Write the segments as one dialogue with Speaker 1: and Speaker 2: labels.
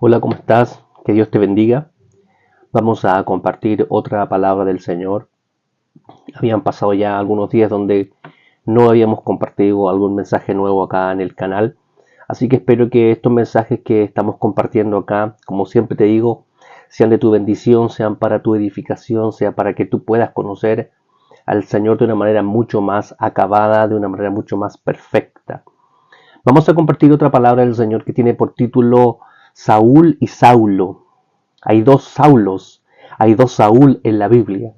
Speaker 1: Hola, ¿cómo estás? Que Dios te bendiga. Vamos a compartir otra palabra del Señor. Habían pasado ya algunos días donde no habíamos compartido algún mensaje nuevo acá en el canal. Así que espero que estos mensajes que estamos compartiendo acá, como siempre te digo, sean de tu bendición, sean para tu edificación, sea para que tú puedas conocer al Señor de una manera mucho más acabada, de una manera mucho más perfecta. Vamos a compartir otra palabra del Señor que tiene por título Saúl y Saulo. Hay dos Saulos, hay dos Saúl en la Biblia.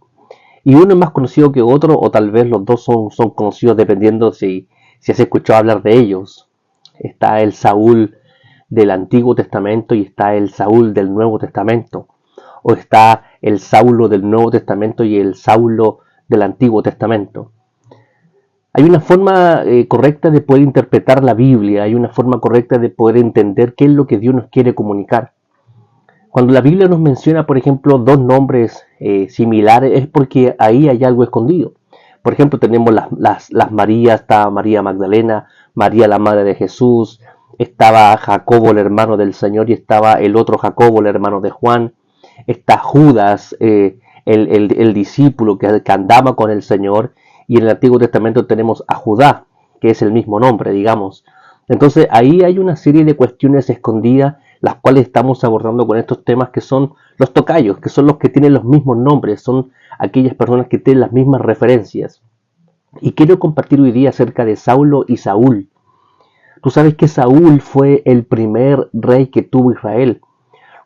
Speaker 1: Y uno es más conocido que otro, o tal vez los dos son conocidos dependiendo si has escuchado hablar de ellos. Está el Saúl del Antiguo Testamento y está el Saúl del Nuevo Testamento. O está el Saulo del Nuevo Testamento y el Saulo del Antiguo Testamento. Hay una forma correcta de poder interpretar la Biblia, hay una forma correcta de poder entender qué es lo que Dios nos quiere comunicar. Cuando la Biblia nos menciona, por ejemplo, dos nombres similares, es porque ahí hay algo escondido. Por ejemplo, tenemos las Marías, está María Magdalena, María la Madre de Jesús, estaba Jacobo el hermano del Señor y estaba el otro Jacobo el hermano de Juan, está Judas, el discípulo que andaba con el Señor, y en el Antiguo Testamento tenemos a Judá, que es el mismo nombre, digamos. Entonces ahí hay una serie de cuestiones escondidas, las cuales estamos abordando con estos temas que son los tocayos, que son los que tienen los mismos nombres, son aquellas personas que tienen las mismas referencias. Y quiero compartir hoy día acerca de Saulo y Saúl. Tú sabes que Saúl fue el primer rey que tuvo Israel.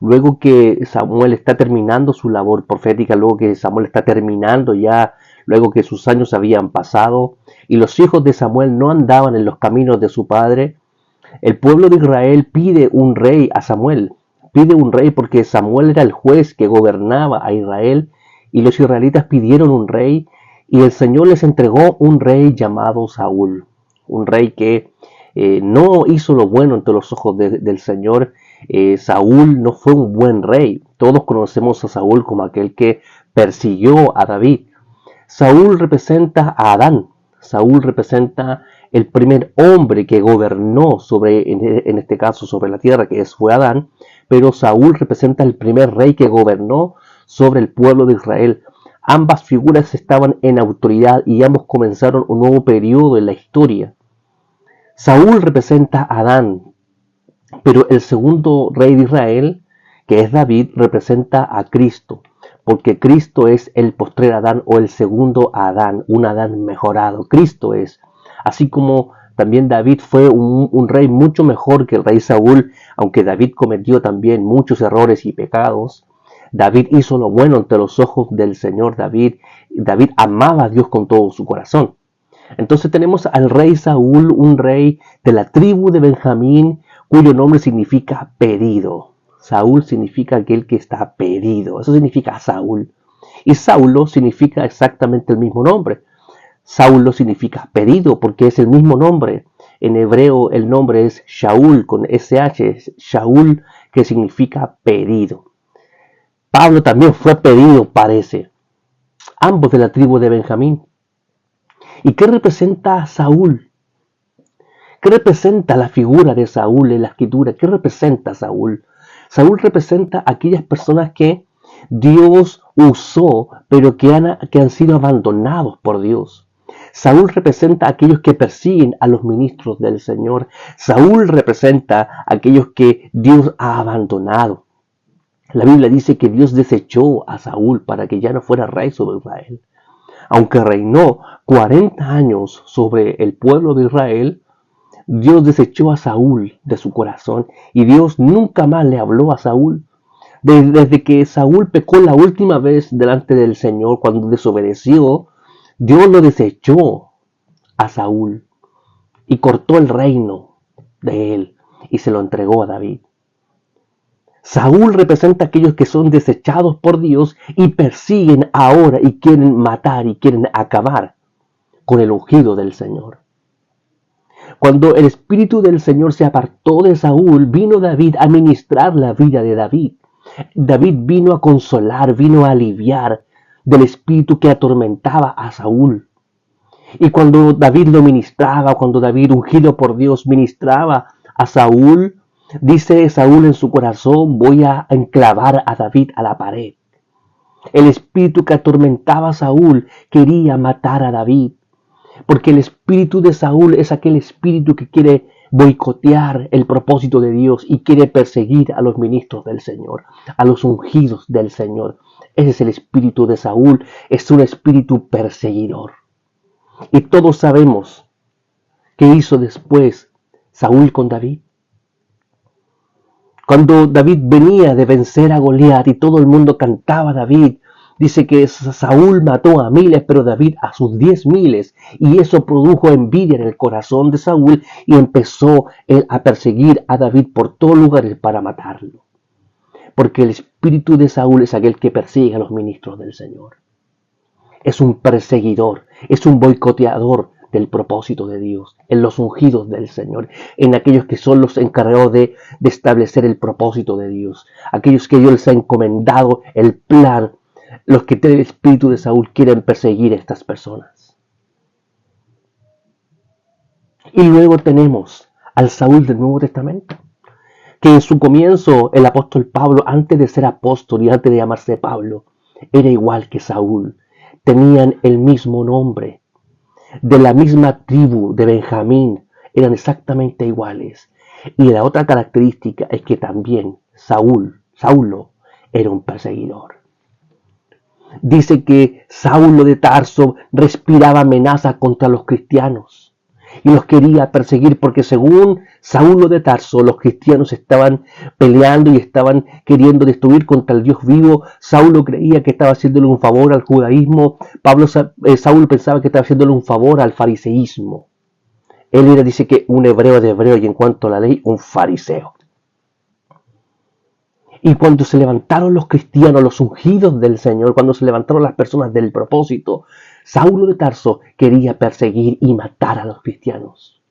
Speaker 1: Luego que Samuel está terminando su labor profética, luego que Samuel está terminando ya, luego que sus años habían pasado y los hijos de Samuel no andaban en los caminos de su padre, el pueblo de Israel pide un rey a Samuel. Pide un rey porque Samuel era el juez que gobernaba a Israel y los israelitas pidieron un rey y el Señor les entregó un rey llamado Saúl. Un rey que no hizo lo bueno ante los ojos del Señor. Saúl no fue un buen rey. Todos conocemos a Saúl como aquel que persiguió a David. Saúl representa a Adán. Saúl representa el primer hombre que gobernó en este caso sobre la tierra, que fue Adán, pero Saúl representa el primer rey que gobernó sobre el pueblo de Israel. Ambas figuras estaban en autoridad y ambos comenzaron un nuevo periodo en la historia. Saúl representa a Adán, pero el segundo rey de Israel, que es David, representa a Cristo, porque Cristo es el postrer Adán o el segundo Adán, un Adán mejorado. Cristo es, así como también David fue un rey mucho mejor que el rey Saúl, aunque David cometió también muchos errores y pecados. David hizo lo bueno ante los ojos del Señor. David amaba a Dios con todo su corazón. Entonces tenemos al rey Saúl, un rey de la tribu de Benjamín, cuyo nombre significa pedido. Saúl significa aquel que está pedido. Eso significa Saúl. Y Saulo significa exactamente el mismo nombre. Saulo significa pedido porque es el mismo nombre. En hebreo el nombre es Shaul con SH, Shaul, que significa pedido. Pablo también fue pedido, parece. Ambos de la tribu de Benjamín. ¿Y qué representa Saúl? ¿Qué representa la figura de Saúl en la escritura? ¿Qué representa Saúl? Saúl representa a aquellas personas que Dios usó, pero que han sido abandonados por Dios. Saúl representa a aquellos que persiguen a los ministros del Señor. Saúl representa a aquellos que Dios ha abandonado. La Biblia dice que Dios desechó a Saúl para que ya no fuera rey sobre Israel. Aunque reinó 40 años sobre el pueblo de Israel, Dios desechó a Saúl de su corazón y Dios nunca más le habló a Saúl. Desde que Saúl pecó la última vez delante del Señor, cuando desobedeció, Dios lo desechó a Saúl y cortó el reino de él y se lo entregó a David. Saúl representa a aquellos que son desechados por Dios y persiguen ahora y quieren matar y quieren acabar con el ungido del Señor. Cuando el Espíritu del Señor se apartó de Saúl, vino David a ministrar la vida de David. David vino a consolar, vino a aliviar del espíritu que atormentaba a Saúl. Y cuando David lo ministraba, cuando David, ungido por Dios, ministraba a Saúl, Dice Saúl en su corazón, voy a enclavar a David a la pared. El espíritu que atormentaba a Saúl quería matar a David, porque el espíritu de Saúl es aquel espíritu que quiere boicotear el propósito de Dios y quiere perseguir a los ministros del Señor, a los ungidos del Señor. Ese es el espíritu de Saúl, es un espíritu perseguidor. Y todos sabemos qué hizo después Saúl con David. Cuando David venía de vencer a Goliat y todo el mundo cantaba a David, dice que Saúl mató a miles, pero David a sus 10.000, y eso produjo envidia en el corazón de Saúl y empezó él a perseguir a David por todos lugares para matarlo. Porque el espíritu de Saúl es aquel que persigue a los ministros del Señor. Es un perseguidor, es un boicoteador del propósito de Dios, en los ungidos del Señor, en aquellos que son los encargados de establecer el propósito de Dios, aquellos que Dios les ha encomendado el plan. Los que tienen el espíritu de Saúl quieren perseguir a estas personas. Y luego tenemos al Saúl del Nuevo Testamento, que en su comienzo el apóstol Pablo, antes de ser apóstol y antes de llamarse Pablo, era igual que Saúl. Tenían el mismo nombre, de la misma tribu de Benjamín, eran iguales. Y la otra característica es que también Saulo, era un perseguidor. Dice que Saulo de Tarso respiraba amenazas contra los cristianos y los quería perseguir porque según Saulo de Tarso los cristianos estaban peleando y estaban queriendo destruir contra el Dios vivo. Saulo creía que estaba haciéndole un favor al judaísmo. Saulo pensaba que estaba haciéndole un favor al fariseísmo. Él era, dice que un hebreo de hebreo y en cuanto a la ley, un fariseo. Y cuando se levantaron los cristianos, los ungidos del Señor, cuando se levantaron las personas del propósito, Saulo de Tarso quería perseguir y matar a los cristianos.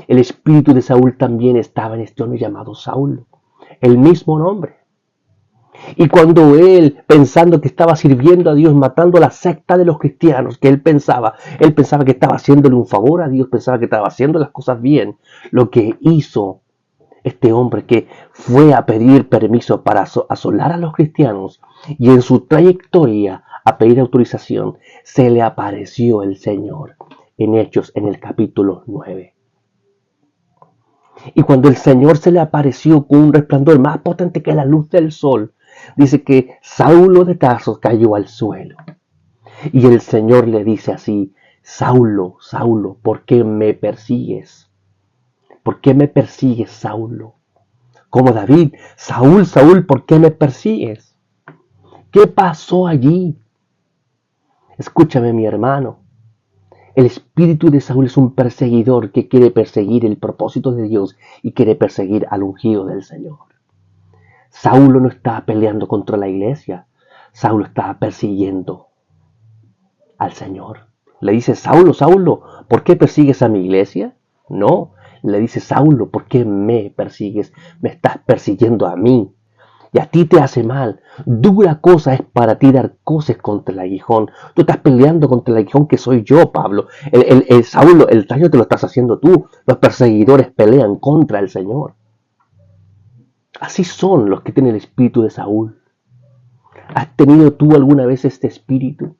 Speaker 1: El espíritu de Saúl también estaba en este hombre llamado Saulo, el mismo nombre. Y cuando él, pensando que estaba sirviendo a Dios, matando a la secta de los cristianos, que él pensaba que estaba haciéndole un favor a Dios, pensaba que estaba haciendo las cosas bien, lo que hizo este hombre que fue a pedir permiso para asolar a los cristianos y en su trayectoria a pedir autorización, se le apareció el Señor en Hechos en el capítulo 9. Y cuando el Señor se le apareció con un resplandor más potente que la luz del sol, dice que Saulo de Tarso cayó al suelo. Y el Señor le dice así, Saulo, Saulo, ¿por qué me persigues? ¿Por qué me persigues, Saulo? Como David, Saúl, Saúl, ¿por qué me persigues? ¿Qué pasó allí? Escúchame, mi hermano. El espíritu de Saúl es un perseguidor que quiere perseguir el propósito de Dios y quiere perseguir al ungido del Señor. Saulo no estaba peleando contra la iglesia. Saulo estaba persiguiendo al Señor. Le dice, Saulo, Saulo, ¿por qué persigues a mi iglesia? No. Le dice, Saulo, ¿por qué me persigues? Me estás persiguiendo a mí. Y a ti te hace mal. Dura cosa es para ti dar coces contra el aguijón. Tú estás peleando contra el aguijón que soy yo, Pablo. Saulo, el daño te lo estás haciendo tú. Los perseguidores pelean contra el Señor. Así son los que tienen el espíritu de Saúl. ¿Has tenido tú alguna vez este espíritu?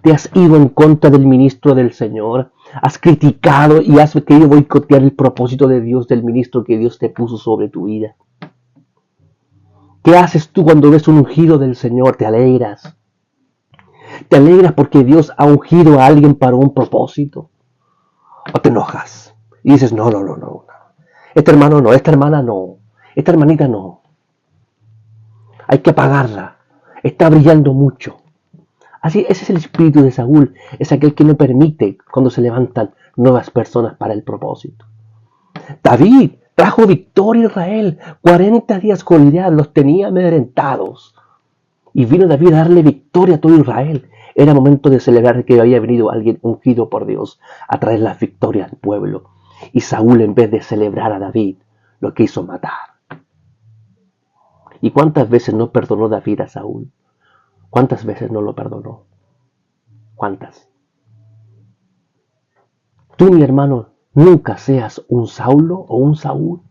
Speaker 1: ¿Te has ido en contra del ministro del Señor? ¿Has criticado y has querido boicotear el propósito de Dios, del ministro que Dios te puso sobre tu vida? ¿Qué haces tú cuando ves un ungido del Señor? Te alegras. Te alegras porque Dios ha ungido a alguien para un propósito. O te enojas y dices, no. Este hermano no, esta hermana no, esta hermanita no. Hay que apagarla. Está brillando mucho. Así, ese es el espíritu de Saúl, es aquel que no permite cuando se levantan nuevas personas para el propósito. David trajo victoria a Israel, 40 días Goliat los tenía amedrentados. Y vino David a darle victoria a todo Israel. Era momento de celebrar que había venido alguien ungido por Dios a traer las victorias al pueblo. Y Saúl, en vez de celebrar a David, lo quiso matar. ¿Y cuántas veces no perdonó David a Saúl? ¿Cuántas veces no lo perdonó? ¿Cuántas? Tú, mi hermano, nunca seas un Saulo o un Saúl.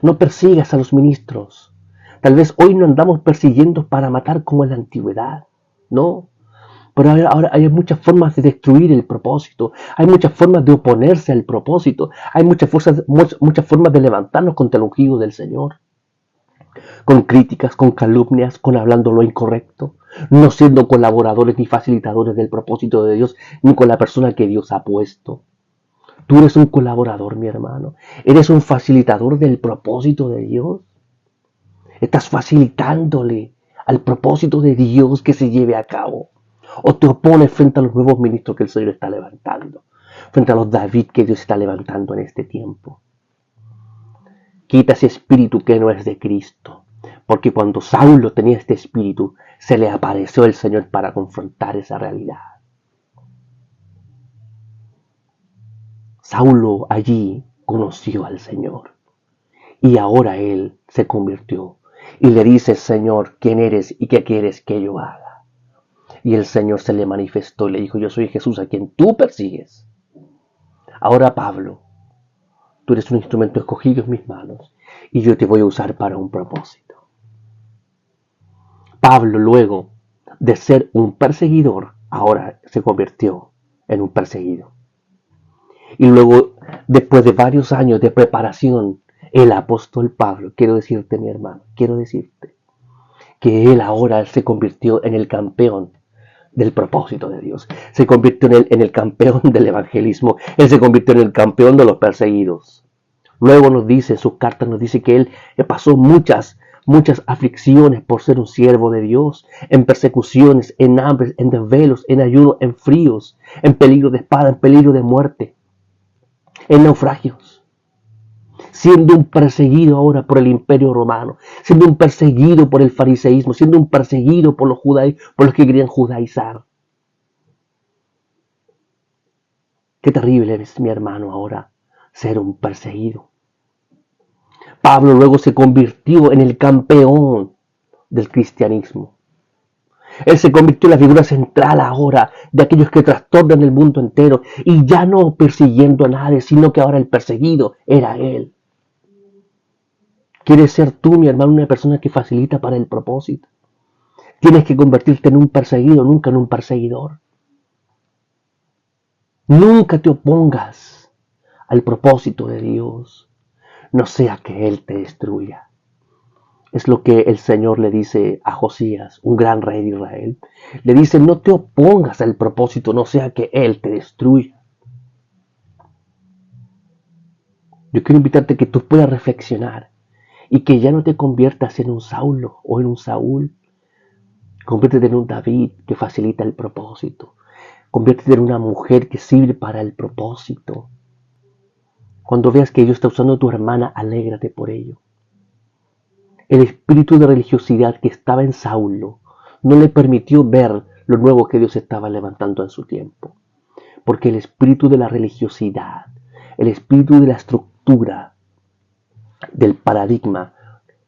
Speaker 1: No persigas a los ministros. Tal vez hoy no andamos persiguiendo para matar como en la antigüedad. No. Pero ahora hay muchas formas de destruir el propósito. Hay muchas formas de oponerse al propósito. Hay muchas formas de levantarnos contra el ungido del Señor. Con críticas, con calumnias, con hablando lo incorrecto. No siendo colaboradores ni facilitadores del propósito de Dios, ni con la persona que Dios ha puesto. Tú eres un colaborador, mi hermano. Eres un facilitador del propósito de Dios. Estás facilitándole al propósito de Dios que se lleve a cabo. O te opones frente a los nuevos ministros que el Señor está levantando. Frente a los David que Dios está levantando en este tiempo. Quita ese espíritu que no es de Cristo. Porque cuando Saulo tenía este espíritu, se le apareció el Señor para confrontar esa realidad. Saulo allí conoció al Señor. Y ahora él se convirtió. Y le dice, Señor, ¿quién eres y qué quieres que yo haga? Y el Señor se le manifestó y le dijo, yo soy Jesús a quien tú persigues. Ahora, Pablo, tú eres un instrumento escogido en mis manos y yo te voy a usar para un propósito. Pablo, luego de ser un perseguidor, ahora se convirtió en un perseguido. Y luego, después de varios años de preparación, el apóstol Pablo, quiero decirte, mi hermano, quiero decirte que él ahora se convirtió en el campeón del propósito de Dios. Se convirtió en el campeón del evangelismo. Él se convirtió en el campeón de los perseguidos. Luego nos dice, en sus cartas nos dice que él pasó muchas aflicciones por ser un siervo de Dios, en persecuciones, en hambres, en desvelos, en ayuno, en fríos, en peligro de espada, en peligro de muerte, en naufragios. Siendo un perseguido ahora por el imperio romano, siendo un perseguido por el fariseísmo, siendo un perseguido por los que querían judaizar. Qué terrible es, mi hermano, ahora ser un perseguido. Pablo luego se convirtió en el campeón del cristianismo. Él se convirtió en la figura central ahora de aquellos que trastornan el mundo entero y ya no persiguiendo a nadie, sino que ahora el perseguido era él. ¿Quieres ser tú, mi hermano, una persona que facilita para el propósito? Tienes que convertirte en un perseguido, nunca en un perseguidor. Nunca te opongas al propósito de Dios, no sea que Él te destruya. Es lo que el Señor le dice a Josías, un gran rey de Israel. Le dice, no te opongas al propósito, no sea que Él te destruya. Yo quiero invitarte a que tú puedas reflexionar y que ya no te conviertas en un Saulo o en un Saúl. Conviértete en un David que facilita el propósito. Conviértete en una mujer que sirve para el propósito. Cuando veas que Dios está usando a tu hermana, alégrate por ello. El espíritu de religiosidad que estaba en Saulo no le permitió ver lo nuevo que Dios estaba levantando en su tiempo. Porque el espíritu de la religiosidad, el espíritu de la estructura, del paradigma,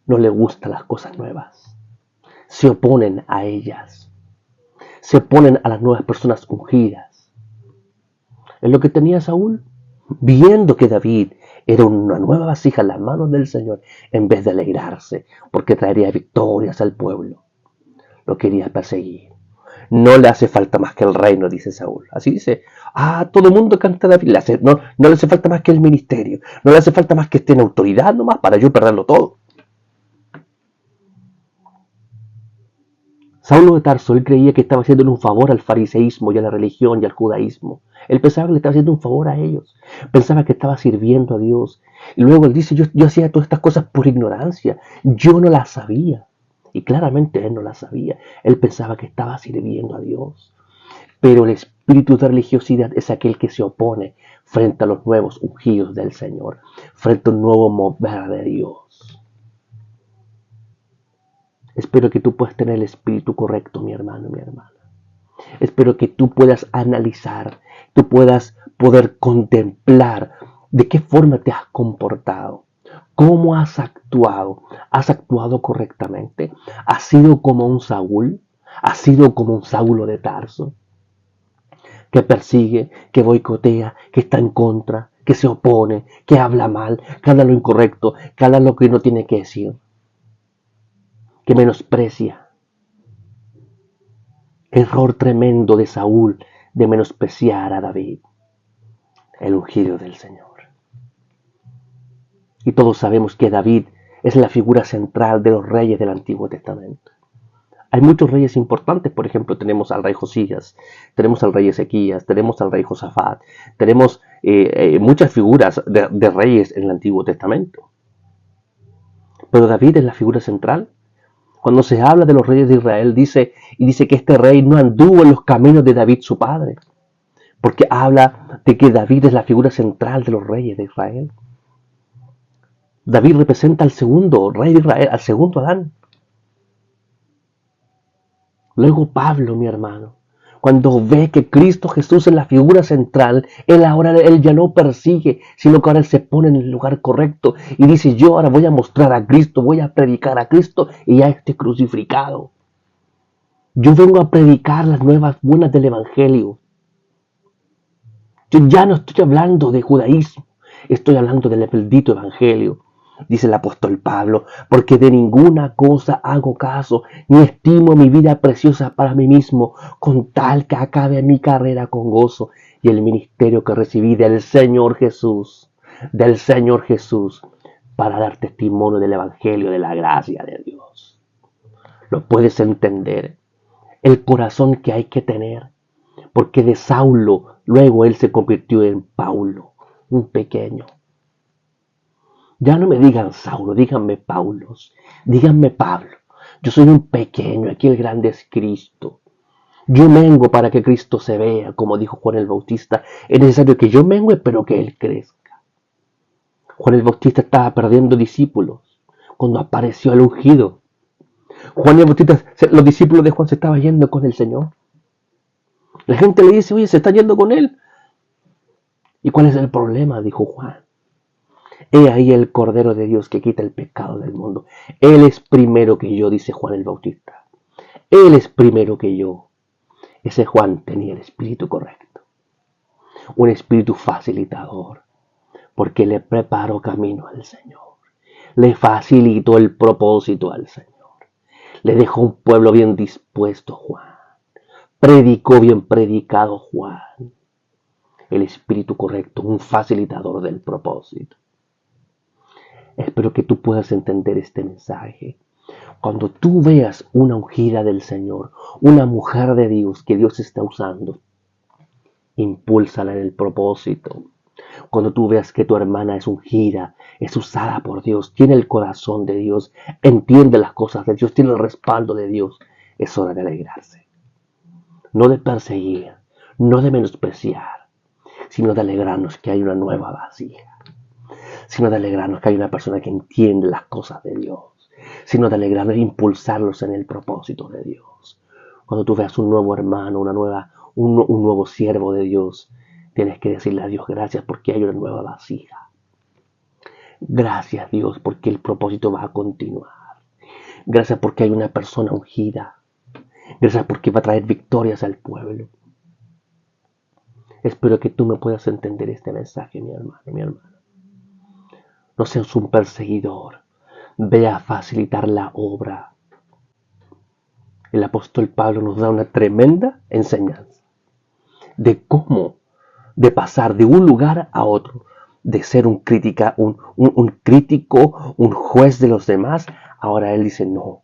Speaker 1: no le gustan las cosas nuevas. Se oponen a ellas. Se oponen a las nuevas personas ungidas. Es lo que tenía Saúl, viendo que David era una nueva vasija en las manos del Señor, en vez de alegrarse, porque traería victorias al pueblo. Lo quería perseguir. No le hace falta más que el reino, dice Saúl. Así dice, todo el mundo canta David. No le hace falta más que el ministerio. No le hace falta más que esté en autoridad nomás para yo perderlo todo. Saulo de Tarso, él creía que estaba haciendo un favor al fariseísmo y a la religión y al judaísmo. Él pensaba que le estaba haciendo un favor a ellos. Pensaba que estaba sirviendo a Dios. Y luego él dice, yo hacía todas estas cosas por ignorancia. Yo no las sabía. Y claramente él no las sabía. Él pensaba que estaba sirviendo a Dios. Pero el espíritu de religiosidad es aquel que se opone frente a los nuevos ungidos del Señor. Frente a un nuevo mover de Dios. Espero que tú puedas tener el espíritu correcto, mi hermano, mi hermana. Espero que tú puedas analizar, tú puedas poder contemplar de qué forma te has comportado, cómo has actuado correctamente. ¿Has sido como un Saúl? ¿Has sido como un Saulo de Tarso? Que persigue, que boicotea, que está en contra, que se opone, que habla mal, que habla lo incorrecto, que habla lo que no tiene que decir, que menosprecia. Error tremendo de Saúl de menospreciar a David, el ungido del Señor. Y todos sabemos que David es la figura central de los reyes del Antiguo Testamento. Hay muchos reyes importantes, por ejemplo, tenemos al rey Josías, tenemos al rey Ezequías, tenemos al rey Josafat, tenemos muchas figuras de reyes en el Antiguo Testamento. Pero David es la figura central. Cuando se habla de los reyes de Israel, dice que este rey no anduvo en los caminos de David su padre, porque habla de que David es la figura central de los reyes de Israel. David representa al segundo rey de Israel, al segundo Adán. Luego Pablo, mi hermano, cuando ve que Cristo Jesús es la figura central, él ya no persigue, sino que ahora él se pone en el lugar correcto y dice, yo ahora voy a mostrar a Cristo, voy a predicar a Cristo y ya esté crucificado. Yo vengo a predicar las nuevas buenas del Evangelio. Yo ya no estoy hablando de judaísmo, estoy hablando del bendito Evangelio. Dice el apóstol Pablo, porque de ninguna cosa hago caso, ni estimo mi vida preciosa para mí mismo, con tal que acabe mi carrera con gozo y el ministerio que recibí del Señor Jesús, para dar testimonio del Evangelio, de la gracia de Dios. ¿Lo puedes entender? El corazón que hay que tener, porque de Saulo, luego él se convirtió en Paulo, un pequeño. Ya no me digan Saulo, díganme Paulos, díganme Pablo. Yo soy un pequeño, aquí el grande es Cristo. Yo mengo para que Cristo se vea, como dijo Juan el Bautista. Es necesario que yo mengue, pero que Él crezca. Juan el Bautista estaba perdiendo discípulos cuando apareció el ungido. Juan el Bautista, los discípulos de Juan se estaban yendo con el Señor. La gente le dice, oye, se está yendo con Él. ¿Y cuál es el problema? Dijo Juan. He ahí el Cordero de Dios que quita el pecado del mundo. Él es primero que yo, dice Juan el Bautista. Él es primero que yo. Ese Juan tenía el espíritu correcto. Un espíritu facilitador. Porque le preparó camino al Señor. Le facilitó el propósito al Señor. Le dejó un pueblo bien dispuesto, Juan. Predicó bien predicado, Juan. El espíritu correcto, un facilitador del propósito. Espero que tú puedas entender este mensaje. Cuando tú veas una ungida del Señor, una mujer de Dios que Dios está usando, impúlsala en el propósito. Cuando tú veas que tu hermana es ungida, es usada por Dios, tiene el corazón de Dios, entiende las cosas de Dios, tiene el respaldo de Dios, es hora de alegrarse. No de perseguir, no de menospreciar, sino de alegrarnos que hay una nueva vasija. Sino de alegrarnos que hay una persona que entiende las cosas de Dios, sino de alegrarnos e impulsarlos en el propósito de Dios. Cuando tú veas un nuevo hermano, un nuevo siervo de Dios, tienes que decirle a Dios gracias porque hay una nueva vasija. Gracias Dios porque el propósito va a continuar. Gracias porque hay una persona ungida. Gracias porque va a traer victorias al pueblo. Espero que tú me puedas entender este mensaje, mi hermano, mi hermana. No seas un perseguidor. Ve a facilitar la obra. El apóstol Pablo nos da una tremenda enseñanza de cómo, de pasar de un lugar a otro, de ser un crítico, un juez de los demás. Ahora él dice, no,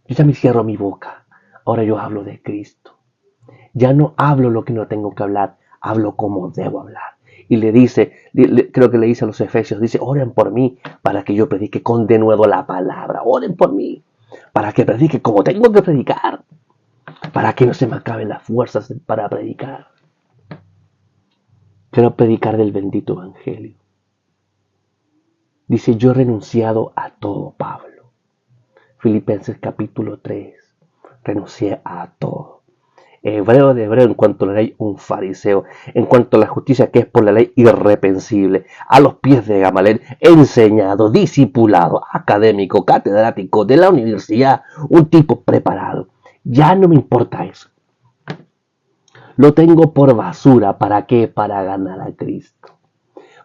Speaker 1: yo ya me cierro mi boca. Ahora yo hablo de Cristo. Ya no hablo lo que no tengo que hablar, hablo como debo hablar. Y le dice, creo que le dice a los efesios, dice, oren por mí para que yo predique con denuedo la palabra. Oren por mí para que predique como tengo que predicar. Para que no se me acaben las fuerzas para predicar. Quiero predicar del bendito evangelio. Dice, yo he renunciado a todo, Pablo. Filipenses capítulo 3. Renuncié a todo. Hebreo de hebreo, en cuanto a la ley, un fariseo, en cuanto a la justicia que es por la ley, irreprensible, a los pies de Gamaliel, enseñado, discipulado, académico, catedrático de la universidad, un tipo preparado. Ya no me importa eso. Lo tengo por basura. ¿Para qué? Para ganar a Cristo.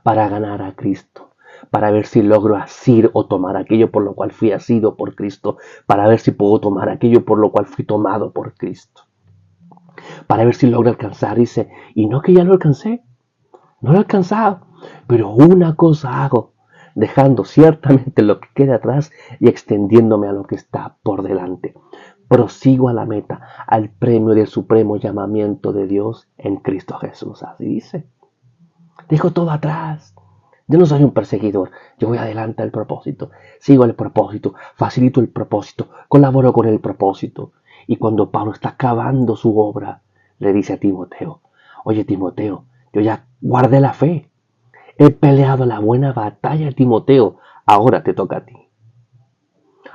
Speaker 1: para ganar a Cristo, para ver si logro asir o tomar aquello por lo cual fui asido por Cristo, para ver si puedo tomar aquello por lo cual fui tomado por Cristo, para ver si logro alcanzar, dice, y no que ya lo alcancé, no lo he alcanzado, pero una cosa hago, dejando ciertamente lo que queda atrás y extendiéndome a lo que está por delante. Prosigo a la meta, al premio del supremo llamamiento de Dios en Cristo Jesús. Así dice. Dejo todo atrás. Yo no soy un perseguidor. Yo voy adelante al propósito. Sigo el propósito. Facilito el propósito. Colaboro con el propósito. Y cuando Pablo está acabando su obra, le dice a Timoteo, oye Timoteo, yo ya guardé la fe. He peleado la buena batalla, Timoteo. Ahora te toca a ti.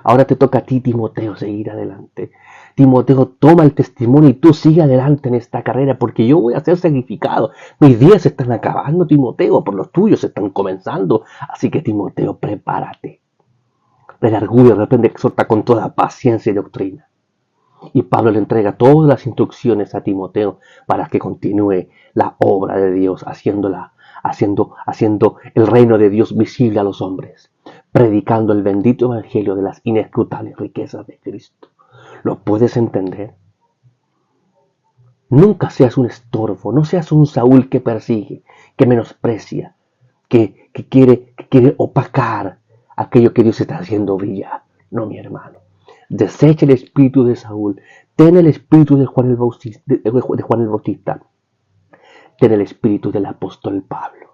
Speaker 1: Ahora te toca a ti, Timoteo, seguir adelante. Timoteo, toma el testimonio y tú sigue adelante en esta carrera porque yo voy a ser sacrificado. Mis días se están acabando, Timoteo, por los tuyos se están comenzando. Así que, Timoteo, prepárate. Redarguye, reprende, exhorta con toda paciencia y doctrina. Y Pablo le entrega todas las instrucciones a Timoteo para que continúe la obra de Dios, haciendo el reino de Dios visible a los hombres, predicando el bendito evangelio de las inescrutables riquezas de Cristo. ¿Lo puedes entender? Nunca seas un estorbo, no seas un Saúl que persigue, que menosprecia, que quiere opacar aquello que Dios está haciendo brillar. No, mi hermano. Desecha el espíritu de Saúl. Ten el espíritu de Juan el Bautista. Ten el espíritu del apóstol Pablo.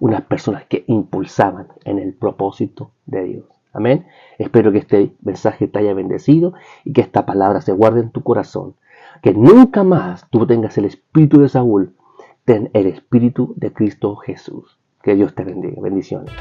Speaker 1: Unas personas que impulsaban en el propósito de Dios. Amén. Espero que este mensaje te haya bendecido y que esta palabra se guarde en tu corazón. Que nunca más tú tengas el espíritu de Saúl. Ten el espíritu de Cristo Jesús. Que Dios te bendiga. Bendiciones.